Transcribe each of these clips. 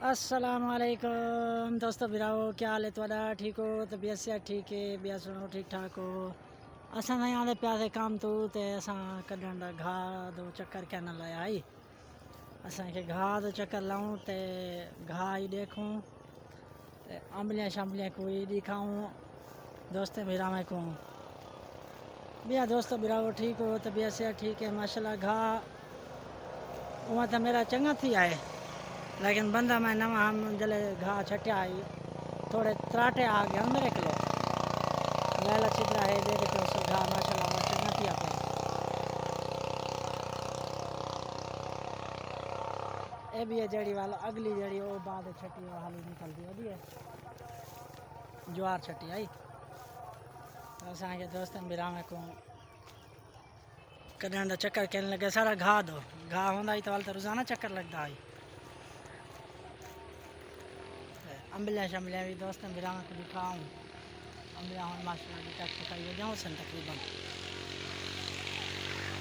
अस्सलामुअलैकुम दोस्तों भिराओ क्या हाल है तुहाडा ठीक हो तबीयत से ठीक है बिया सुनो ठीक ठाक हो असां ताईं आंदे प्यासे काम तो ते असां कढण दा घाह दो चक्कर कहना लाया आई असांखे घाह दो चक्कर लाऊं ते घाह ही देखूं ते अम्बलियां शम्बलियां कोई दिखाऊं दोस्त भिरावे को बिया दोस्तों भिराओ ठीक हो तबीयत से ठीक है माशाल्लाह घाह उमा तो मेरा चंगा थी आए लेकिन बंदा मैं नवा हम जले घाह छटिया आई थोड़े त्राटे आ गए 15 किलो लैला छिद्रा है दे देते उस घाह माशाल्लाह बहुत चंगा थी आप ये भी है जड़ी वाला अगली जड़ी वो बाद छटी वो हाली निकल दी वधी है ज्वार छटी आई तो असांखे दोस्तन बिरामे को कढण दा चक्कर कहने लगे सारा घाह दो घाह होंदा ही तो रोजाना चक्कर लगता है अम्बलियां शम्बलियां भी दोस्तों बिरामा को दिखाऊं अम्बलियां हम माशाल्लाह की तक पकाई हो जाऊँ सन तकरीबन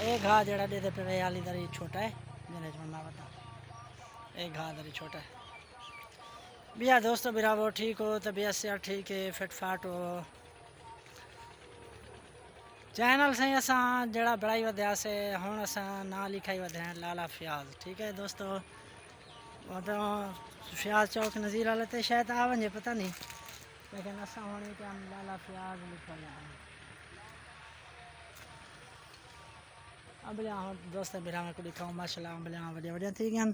एक घाह जड़ा दे पे हाली दरी छोटा है मेरे ना बता एक घाह दरी छोटा है बिया दोस्तों बिरावो ठीक हो तबीयत से ठीक है फिट फाट हो चैनल से असा जड़ा बढ़ाई वधिया से हुण असा ना लिखाई वधे लाला फयाज ठीक है दोस्तों तो फयाज चौक नज़ीर वाले तो शायद आ वजे पता नहीं लेकिन असा होने टाइम लाला फयाज लिखा अम्बलियां दोस्त बिरामे को दिखाऊँ माशाल्लाह अम्बलियां वडिया वडिया थी गई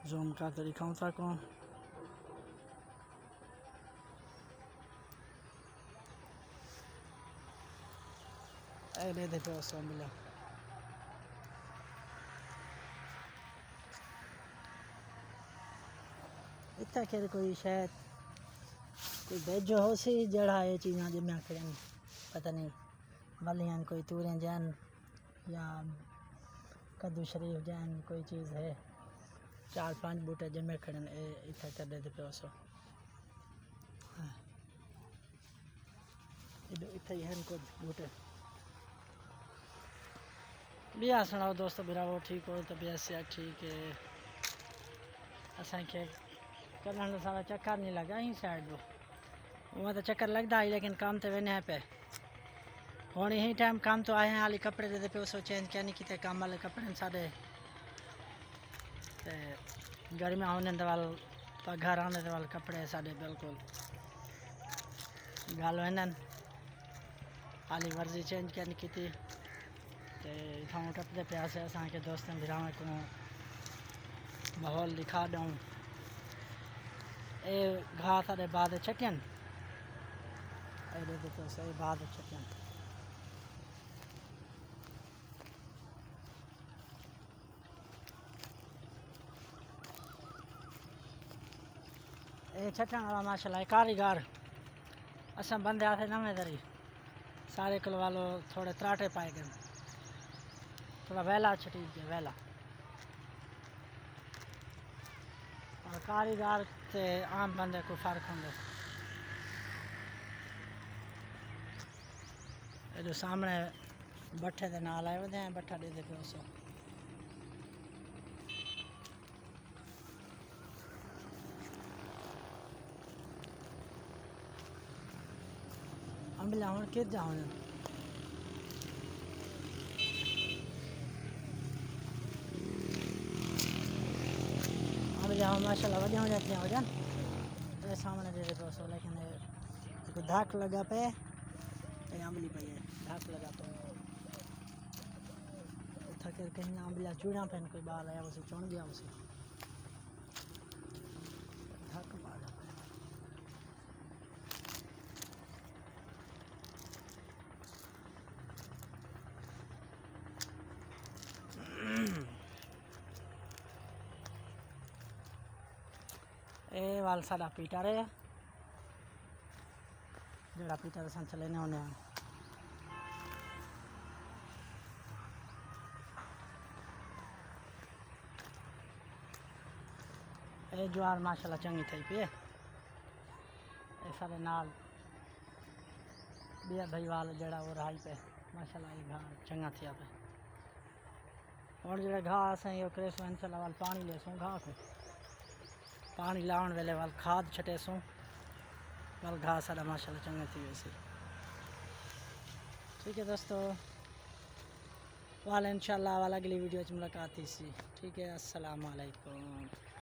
जूम का तो दिखाऊँ था को दे दे पे उस अम्बलियां इतना खेर कोई शायद कोई बेजो हो सी जड़ा ये चीज़ा जमिया खड़न पता नहीं वलियान कोई तूरें जैन या कद्दू शरीफ जैन कोई चीज़ है 4-5 बूटे जमे खड़न इतना कर दे पे उसो इतना ही है कुछ बूटे बिया सुनाओ दोस्तों बिरावो ठीक हो तबीयत से ठीक है असांखे कढण सारा चक्कर नहीं लगा ही साइड दो वहाँ तो चक्कर लगता है लेकिन काम तो वेने पे होने ही टाइम काम तो आए हैं हाली कपड़े दे पे उसको चेंज क्या नहीं किते काम वाले कपड़े साढ़े गर्मियाँ होने वाल घर आने वाले कपड़े साढ़े बिल्कुल गाल वेंदन हाली वर्जी चेंज क्या नहीं की इतना टपते प्यासे असांखे दोस्तन भिरावे को माहौल दिखा दूँ ए घाह साढ़े बाद छटियन तो सही बाद छटियन ए छटण वाला माशाल्लाह कारीगर असा बंदे आते नवे दरी सारे किलो वालो थोड़े त्राटे पाए गए थोड़ा वहला छटी गया वहला और कारीगर से आम बंदे को फर्क होंगे ये जो सामने बट्ठे के नाल आए वे बट्ठा दे दे पे उस अम्बलियां हुण कित जाऊँ अम्बलियां माशाल्लाह वडिया हो जाती हो जान ये सामने दे दे पे उस लेकिन कोई धाक लगा पे अम्बली पे धाक लगा पे थकर कहीं अम्बलियां चूड़ा पहन कोई बाल आया उसे चुन गया उसे धाक मार ए वाल साडा पीटर है जड़ा पीटर असां चलेने होने ए ज्वार माशाल्लाह चंगी थी पे ए सारे नाल बिया भाई वाल जड़ा वो रहाई पे माशाल्लाह ये घाह चंगा थिया पे और जड़ा घाह असें यो क्रेस वंचला वाल पानी ले सो घाह को पानी लाउण वेले वाल खाद छटे सूं वाल घास साडा माशाल्लाह चंगा थी वैसे। ठीक है दोस्तों, वाल इंशाल्लाह वाल अगली वीडियो च मुलाकात थी सी। ठीक है, अस्सलाम वालेकुम।